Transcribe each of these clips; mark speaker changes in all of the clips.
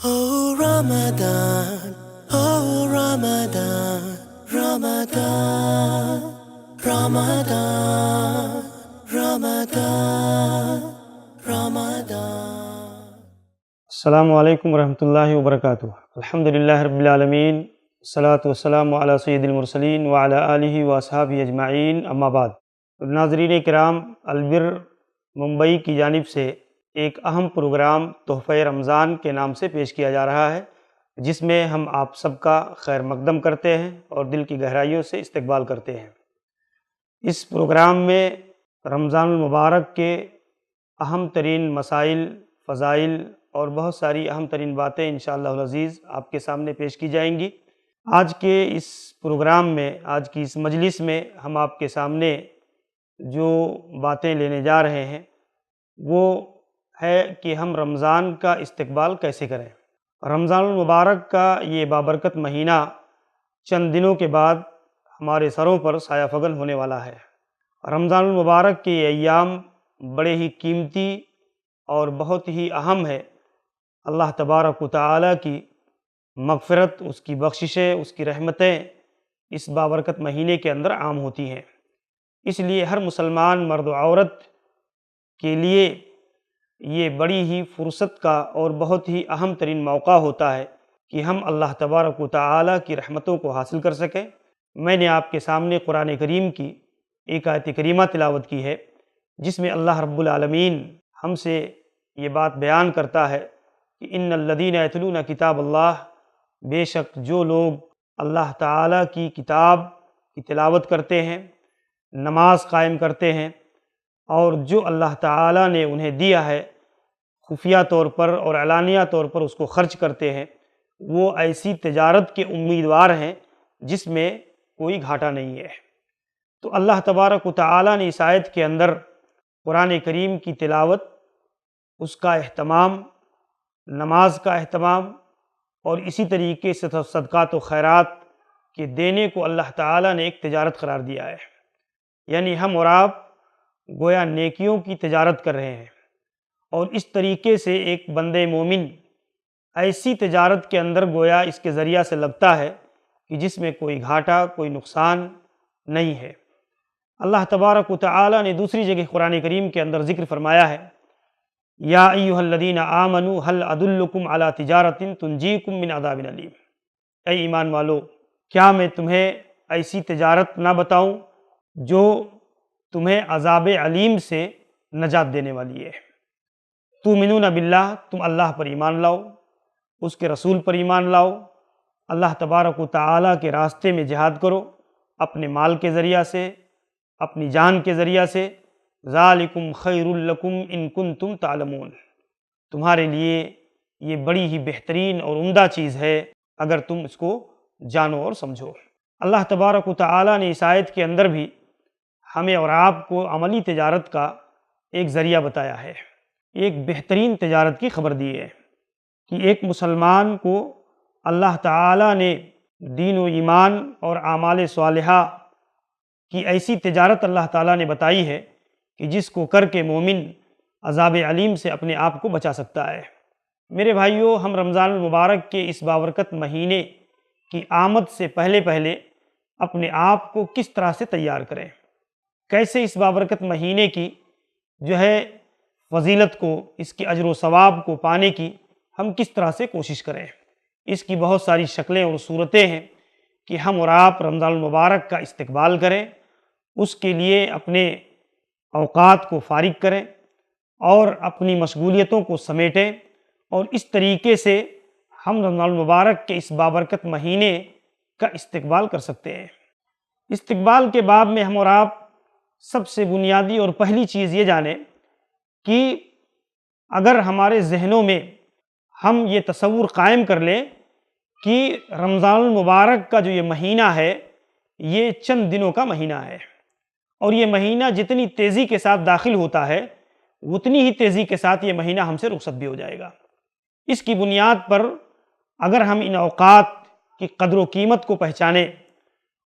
Speaker 1: Oh Ramadan, oh Ramadan, Ramadan, Ramadan, Ramadan, Ramadan.
Speaker 2: السلام علیکم ورحمۃ اللہ وبرکاتہ۔ الحمدللہ رب العالمین، والصلاة والسلام علی سید المرسلین وعلی آلہ واصحابہ اجمعین، اما بعد۔ ناظرین کرام، البر ممبئی کی جانب سے ایک اہم پروگرام تحفہ رمضان کے نام سے پیش کیا جا رہا ہے، جس میں ہم آپ سب کا خیر مقدم کرتے ہیں اور دل کی گہرائیوں سے استقبال کرتے ہیں۔ اس پروگرام میں رمضان المبارک کے اہم ترین مسائل، فضائل اور بہت ساری اہم ترین باتیں انشاءاللہ العزیز آپ کے سامنے پیش کی جائیں گی۔ آج کے اس پروگرام میں، آج کی اس مجلس میں ہم آپ کے سامنے جو باتیں لینے جا رہے ہیں وہ ہے کہ ہم رمضان کا استقبال کیسے کریں۔ رمضان المبارک کا یہ بابرکت مہینہ چند دنوں کے بعد ہمارے سروں پر سایہ فگن ہونے والا ہے۔ رمضان المبارک کے یہ ایام بڑے ہی قیمتی اور بہت ہی اہم ہے۔ اللہ تبارک و تعالیٰ کی مغفرت، اس کی بخششیں، اس کی رحمتیں اس بابرکت مہینے کے اندر عام ہوتی ہیں۔ اس لیے ہر مسلمان مرد و عورت کے لیے یہ بڑی ہی فرصت کا اور بہت ہی اہم ترین موقع ہوتا ہے کہ ہم اللہ تبارک و تعالیٰ کی رحمتوں کو حاصل کر سکیں۔ میں نے آپ کے سامنے قرآن کریم کی ایک آیت کریمہ تلاوت کی ہے، جس میں اللہ رب العالمین ہم سے یہ بات بیان کرتا ہے کہ ان الذین یتلون کتاب اللہ، بے شک جو لوگ اللہ تعالیٰ کی کتاب کی تلاوت کرتے ہیں، نماز قائم کرتے ہیں، اور جو اللہ تعالیٰ نے انہیں دیا ہے خفیہ طور پر اور علانیہ طور پر اس کو خرچ کرتے ہیں، وہ ایسی تجارت کے امیدوار ہیں جس میں کوئی گھاٹا نہیں ہے۔ تو اللہ تبارک و تعالیٰ نے اس آیت کے اندر قرآن کریم کی تلاوت، اس کا اہتمام، نماز کا اہتمام اور اسی طریقے سے صدقات و خیرات کے دینے کو اللہ تعالیٰ نے ایک تجارت قرار دیا ہے۔ یعنی ہم اور آپ گویا نیکیوں کی تجارت کر رہے ہیں، اور اس طریقے سے ایک بندے مومن ایسی تجارت کے اندر گویا اس کے ذریعہ سے لگتا ہے کہ جس میں کوئی گھاٹا، کوئی نقصان نہیں ہے۔ اللہ تبارک و تعالیٰ نے دوسری جگہ قرآن کریم کے اندر ذکر فرمایا ہے، یا ایھا الذین آمنوا هل ادلکم علی تجارۃ تنجیکم من عذاب علیم۔ اے ایمان والو، کیا میں تمہیں ایسی تجارت نہ بتاؤں جو تمہیں عذاب علیم سے نجات دینے والی ہے۔ تؤمنون باللہ، تم اللہ پر ایمان لاؤ، اس کے رسول پر ایمان لاؤ، اللہ تبارک و تعالیٰ کے راستے میں جہاد کرو، اپنے مال کے ذریعہ سے، اپنی جان کے ذریعہ سے۔ ذالکم خیر لکم ان کنتم تعلمون، تمہارے لیے یہ بڑی ہی بہترین اور عمدہ چیز ہے اگر تم اس کو جانو اور سمجھو۔ اللہ تبارک و تعالیٰ نے اس آیت کے اندر بھی ہمیں اور آپ کو عملی تجارت کا ایک ذریعہ بتایا ہے، ایک بہترین تجارت کی خبر دی ہے کہ ایک مسلمان کو اللہ تعالیٰ نے دین و ایمان اور اعمال صالحہ کی ایسی تجارت اللہ تعالیٰ نے بتائی ہے کہ جس کو کر کے مومن عذاب علیم سے اپنے آپ کو بچا سکتا ہے۔ میرے بھائیو، ہم رمضان المبارک کے اس بابرکت مہینے کی آمد سے پہلے اپنے آپ کو کس طرح سے تیار کریں، کیسے اس بابرکت مہینے کی جو ہے فضیلت کو، اس کے اجر و ثواب کو پانے کی ہم کس طرح سے کوشش کریں۔ اس کی بہت ساری شکلیں اور صورتیں ہیں کہ ہم اور آپ رمضان المبارک کا استقبال کریں، اس کے لیے اپنے اوقات کو فارغ کریں اور اپنی مشغولیتوں کو سمیٹیں، اور اس طریقے سے ہم رمضان المبارک کے اس بابرکت مہینے کا استقبال کر سکتے ہیں۔ استقبال کے باب میں ہم اور آپ سب سے بنیادی اور پہلی چیز یہ جانیں کہ اگر ہمارے ذہنوں میں ہم یہ تصور قائم کر لیں کہ رمضان المبارک کا جو یہ مہینہ ہے یہ چند دنوں کا مہینہ ہے، اور یہ مہینہ جتنی تیزی کے ساتھ داخل ہوتا ہے اتنی ہی تیزی کے ساتھ یہ مہینہ ہم سے رخصت بھی ہو جائے گا، اس کی بنیاد پر اگر ہم ان اوقات کی قدر و قیمت کو پہچانیں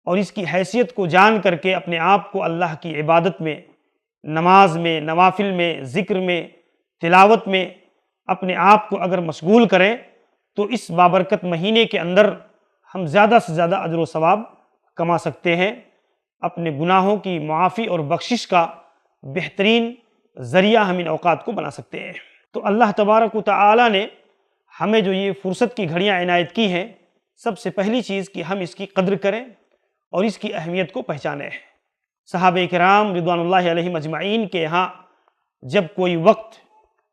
Speaker 2: اور اس کی حیثیت کو جان کر کے اپنے آپ کو اللہ کی عبادت میں، نماز میں، نوافل میں، ذکر میں، تلاوت میں اپنے آپ کو اگر مشغول کریں تو اس بابرکت مہینے کے اندر ہم زیادہ سے زیادہ اجر و ثواب کما سکتے ہیں، اپنے گناہوں کی معافی اور بخشش کا بہترین ذریعہ ہم ان اوقات کو بنا سکتے ہیں۔ تو اللہ تبارک و تعالی نے ہمیں جو یہ فرصت کی گھڑیاں عنایت کی ہیں، سب سے پہلی چیز کہ ہم اس کی قدر کریں اور اس کی اہمیت کو پہچانیں۔ صحابہ کرام رضوان اللہ علیہم اجمعین کے یہاں جب کوئی وقت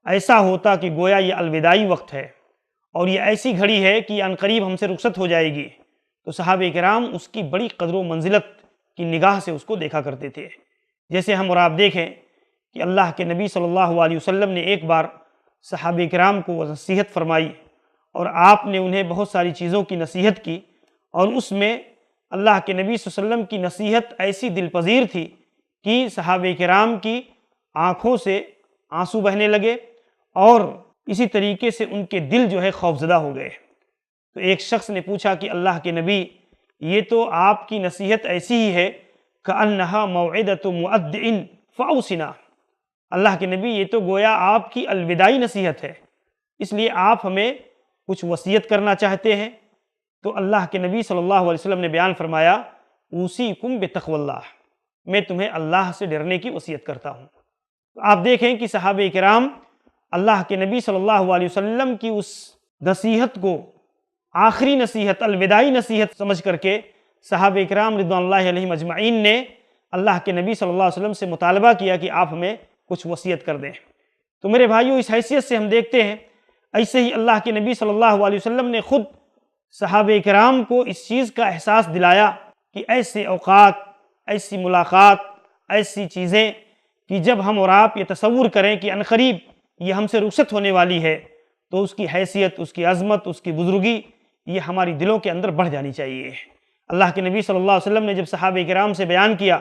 Speaker 2: ایسا ہوتا کہ گویا یہ الوداعی وقت ہے اور یہ ایسی گھڑی ہے کہ عنقریب ہم سے رخصت ہو جائے گی، تو صحابہ کرام اس کی بڑی قدر و منزلت کی نگاہ سے اس کو دیکھا کرتے تھے۔ جیسے ہم اور آپ دیکھیں کہ اللہ کے نبی صلی اللہ علیہ وسلم نے ایک بار صحابہ کرام کو نصیحت فرمائی اور آپ نے انہیں بہت ساری چیزوں کی نصیحت کی، اور اس میں اللہ کے نبی صلی اللہ علیہ وسلم کی نصیحت ایسی دل پذیر تھی کہ صحابہ کرام کی آنکھوں سے آنسو بہنے لگے اور اسی طریقے سے ان کے دل جو ہے خوفزدہ ہو گئے۔ تو ایک شخص نے پوچھا کہ اللہ کے نبی، یہ تو آپ کی نصیحت ایسی ہی ہے کأنہا موعدۃ مودع فاوصنا، اللہ کے نبی یہ تو گویا آپ کی الوداعی نصیحت ہے، اس لیے آپ ہمیں کچھ وصیت کرنا چاہتے ہیں؟ تو اللہ کے نبی صلی اللہ علیہ وسلم نے بیان فرمایا، اوصیکم بتقوی اللہ، میں تمہیں اللہ سے ڈرنے کی وصیت کرتا ہوں۔ تو آپ دیکھیں کہ صحابہ کرام اللہ کے نبی صلی اللہ علیہ وسلم کی اس نصیحت کو آخری نصیحت، الوداعی نصیحت سمجھ کر کے صحابہ کرام رضوان اللہ علیہم اجمعین نے اللہ کے نبی صلی اللہ علیہ وسلم سے مطالبہ کیا کہ آپ ہمیں کچھ وصیت کر دیں۔ تو میرے بھائیوں، اس حیثیت سے ہم دیکھتے ہیں ایسے ہی اللہ کے نبی صلی اللہ علیہ وسلم نے خود صحابہ کرام کو اس چیز کا احساس دلایا کہ ایسے اوقات، ایسی ملاقات، ایسی چیزیں کہ جب ہم اور آپ یہ تصور کریں کہ عنقریب یہ ہم سے رخصت ہونے والی ہے، تو اس کی حیثیت، اس کی عظمت، اس کی بزرگی یہ ہماری دلوں کے اندر بڑھ جانی چاہیے۔ اللہ کے نبی صلی اللہ علیہ وسلم نے جب صحابہ کرام سے بیان کیا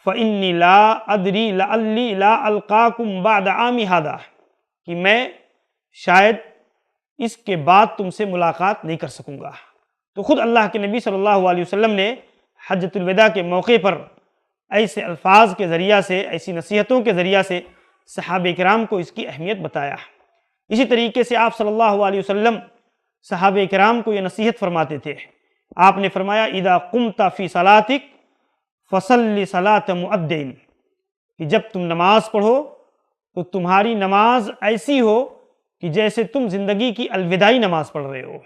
Speaker 2: فَإِنِّي لَا أَدْرِي لَعَلِّي لَا أَلْقَاكُمْ بَعْدَ عَامِ هَذَا، کہ میں شاید اس کے بعد تم سے ملاقات نہیں کر سکوں گا۔ تو خود اللہ کے نبی صلی اللہ علیہ وسلم نے حجۃ الوداع کے موقع پر ایسے الفاظ کے ذریعہ سے، ایسی نصیحتوں کے ذریعہ سے صحابہ کرام کو اس کی اہمیت بتایا۔ اسی طریقے سے آپ صلی اللہ علیہ وسلم صحابہ کرام کو یہ نصیحت فرماتے تھے۔ آپ نے فرمایا اذا قمت فی صلاتک فصلی صلاۃ مؤدع، کہ جب تم نماز پڑھو تو تمہاری نماز ایسی ہو کہ جیسے تم زندگی کی الوداعی نماز پڑھ رہے ہو،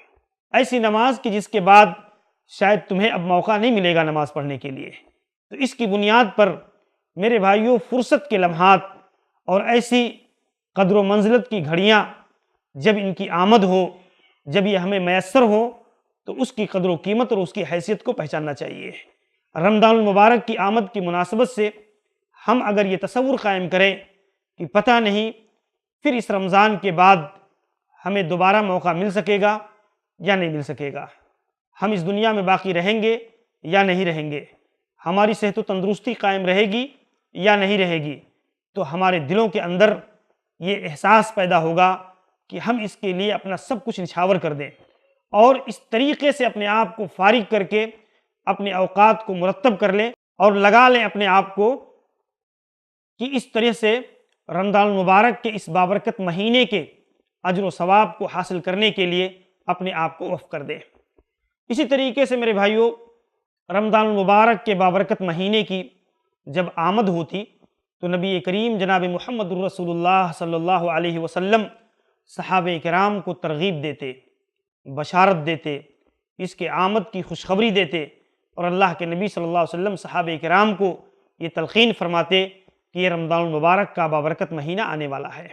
Speaker 2: ایسی نماز کہ جس کے بعد شاید تمہیں اب موقع نہیں ملے گا نماز پڑھنے کے لیے۔ تو اس کی بنیاد پر میرے بھائیوں، فرصت کے لمحات اور ایسی قدر و منزلت کی گھڑیاں جب ان کی آمد ہو، جب یہ ہمیں میسر ہو، تو اس کی قدر و قیمت اور اس کی حیثیت کو پہچاننا چاہیے۔ رمضان المبارک کی آمد کی مناسبت سے ہم اگر یہ تصور قائم کریں کہ پتہ نہیں پھر اس رمضان کے بعد ہمیں دوبارہ موقع مل سکے گا یا نہیں مل سکے گا، ہم اس دنیا میں باقی رہیں گے یا نہیں رہیں گے، ہماری صحت و تندرستی قائم رہے گی یا نہیں رہے گی، تو ہمارے دلوں کے اندر یہ احساس پیدا ہوگا کہ ہم اس کے لیے اپنا سب کچھ نچھاور کر دیں اور اس طریقے سے اپنے آپ کو فارغ کر کے اپنے اوقات کو مرتب کر لیں اور لگا لیں اپنے آپ کو کہ اس طرح سے رمضان المبارک کے اس بابرکت مہینے کے اجر و ثواب کو حاصل کرنے کے لیے اپنے آپ کو وقف کر دیں۔ اسی طریقے سے میرے بھائیوں، رمضان المبارک کے بابرکت مہینے کی جب آمد ہوتی تو نبی کریم جناب محمد الرسول اللہ صلی اللہ علیہ وسلم صحابہ کرام کو ترغیب دیتے، بشارت دیتے، اس کے آمد کی خوشخبری دیتے، اور اللہ کے نبی صلی اللہ علیہ وسلم صحابہ کرام کو یہ تلقین فرماتے کہ یہ رمضان المبارک کا بابرکت مہینہ آنے والا ہے۔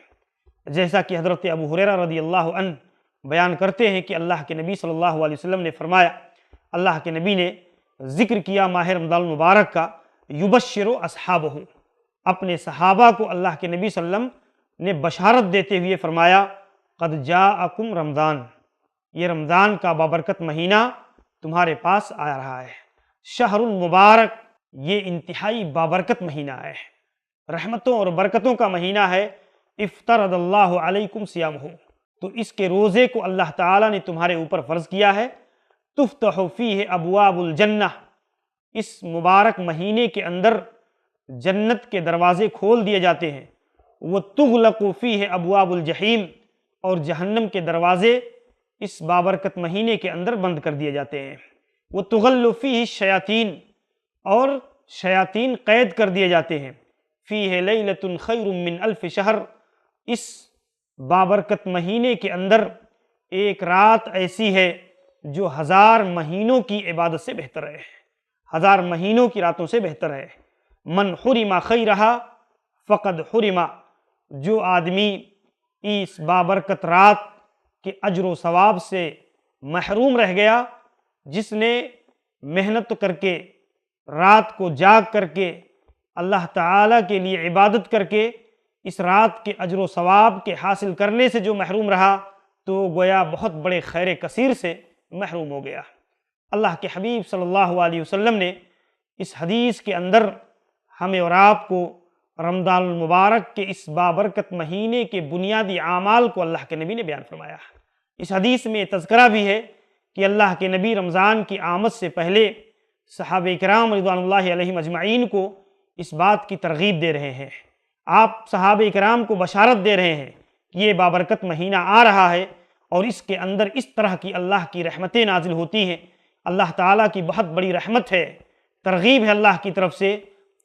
Speaker 2: جیسا کہ حضرت ابو ہریرہ رضی اللہ عنہ بیان کرتے ہیں کہ اللہ کے نبی صلی اللہ علیہ وسلم نے فرمایا، اللہ کے نبی نے ذکر کیا ماہ رمضان المبارک کا، یبشر اصحابہ، اپنے صحابہ کو اللہ کے نبی صلی اللہ علیہ وسلم نے بشارت دیتے ہوئے فرمایا قد جاءکم رمضان، یہ رمضان کا بابرکت مہینہ تمہارے پاس آ رہا ہے۔ شہر المبارک، یہ انتہائی بابرکت مہینہ ہے، رحمتوں اور برکتوں کا مہینہ ہے۔ افترض اللہ علیکم صیامہ، تو اس کے روزے کو اللہ تعالیٰ نے تمہارے اوپر فرض کیا ہے۔ تفتح فیہ ابواب الجنہ، اس مبارک مہینے کے اندر جنت کے دروازے کھول دیے جاتے ہیں۔ وتغلق فیہ ابواب الجحیم، اور جہنم کے دروازے اس بابرکت مہینے کے اندر بند کر دیے جاتے ہیں۔ وہ تغل فیہ الشیاطین، اور شیاطین قید کر دیے جاتے ہیں۔ فیہ لیلۃ خیر من الف شہر، اس بابرکت مہینے کے اندر ایک رات ایسی ہے جو 1000 مہینوں کی عبادت سے بہتر ہے، 1000 مہینوں کی راتوں سے بہتر ہے۔ من حرم خیرہا فقد حرم، جو آدمی اس بابرکت رات کے اجر و ثواب سے محروم رہ گیا، جس نے محنت کر کے رات کو جاگ کر کے اللہ تعالیٰ کے لیے عبادت کر کے اس رات کے اجر و ثواب کے حاصل کرنے سے جو محروم رہا، تو گویا بہت بڑے خیر کثیر سے محروم ہو گیا۔ اللہ کے حبیب صلی اللہ علیہ وسلم نے اس حدیث کے اندر ہمیں اور آپ کو رمضان المبارک کے اس بابرکت مہینے کے بنیادی اعمال کو اللہ کے نبی نے بیان فرمایا۔ اس حدیث میں تذکرہ بھی ہے کہ اللہ کے نبی رمضان کی آمد سے پہلے صحابہ کرام رضوان اللہ علیہم اجمعین کو اس بات کی ترغیب دے رہے ہیں، آپ صحابہ کرام کو بشارت دے رہے ہیں کہ یہ بابرکت مہینہ آ رہا ہے اور اس کے اندر اس طرح کی اللہ کی رحمتیں نازل ہوتی ہیں، اللہ تعالیٰ کی بہت بڑی رحمت ہے، ترغیب ہے اللہ کی طرف سے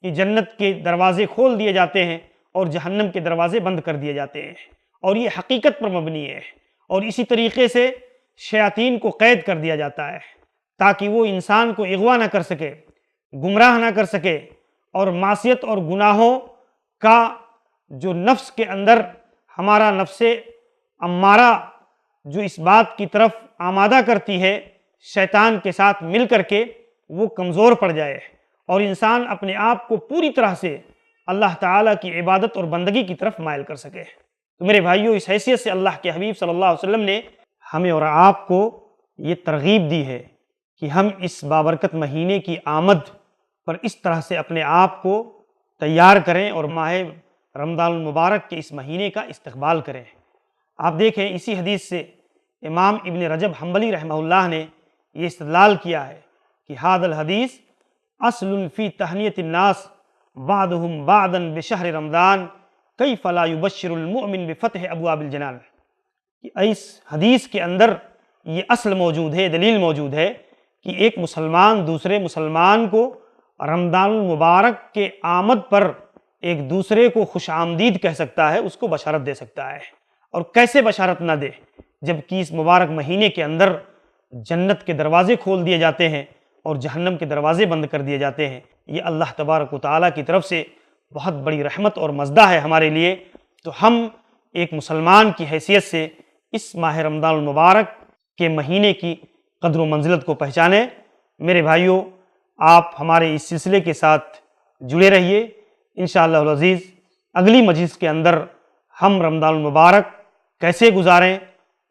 Speaker 2: کہ جنت کے دروازے کھول دیے جاتے ہیں اور جہنم کے دروازے بند کر دیے جاتے ہیں، اور یہ حقیقت پر مبنی ہے۔ اور اسی طریقے سے شیاطین کو قید کر دیا جاتا ہے تاکہ وہ انسان کو اغوا نہ کر سکے، گمراہ نہ کر سکے، اور معصیت اور گناہوں کا جو نفس کے اندر ہمارا نفس امارہ جو اس بات کی طرف آمادہ کرتی ہے شیطان کے ساتھ مل کر کے، وہ کمزور پڑ جائے اور انسان اپنے آپ کو پوری طرح سے اللہ تعالیٰ کی عبادت اور بندگی کی طرف مائل کر سکے۔ تو میرے بھائیوں، اس حیثیت سے اللہ کے حبیب صلی اللہ علیہ وسلم نے ہمیں اور آپ کو یہ ترغیب دی ہے کہ ہم اس بابرکت مہینے کی آمد پر اس طرح سے اپنے آپ کو تیار کریں اور ماہ رمضان المبارک کے اس مہینے کا استقبال کریں۔ آپ دیکھیں، اسی حدیث سے امام ابن رجب حنبلی رحمہ اللہ نے یہ استدلال کیا ہے کہ ھذا الحدیث اصل فی تہنیۃ الناس بعضهم بعضا بشہر رمضان کیف لا یبشر المؤمن بفتح ابواب الجنان، کہ اس حدیث کے اندر یہ اصل موجود ہے، دلیل موجود ہے کہ ایک مسلمان دوسرے مسلمان کو رمضان المبارک کے آمد پر ایک دوسرے کو خوش آمدید کہہ سکتا ہے، اس کو بشارت دے سکتا ہے۔ اور کیسے بشارت نہ دے جبکہ اس مبارک مہینے کے اندر جنت کے دروازے کھول دیے جاتے ہیں اور جہنم کے دروازے بند کر دیے جاتے ہیں۔ یہ اللہ تبارک و تعالیٰ کی طرف سے بہت بڑی رحمت اور مزدہ ہے ہمارے لیے۔ تو ہم ایک مسلمان کی حیثیت سے اس ماہ رمضان المبارک کے مہینے کی قدر و منزلت کو پہچانیں۔ میرے بھائیوں، آپ ہمارے اس سلسلے کے ساتھ جڑے رہیے۔ انشاءاللہ العزیز اگلی مجلس کے اندر ہم رمضان المبارک کیسے گزاریں،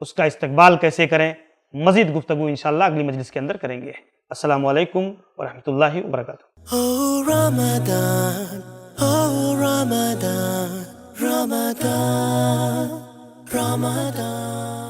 Speaker 2: اس کا استقبال کیسے کریں، مزید گفتگو انشاءاللہ اگلی مجلس کے اندر کریں گے۔ السلام علیکم ورحمۃ اللہ وبرکاتہ۔
Speaker 1: Oh Ramadan, oh Ramadan, Ramadan, Ramadan.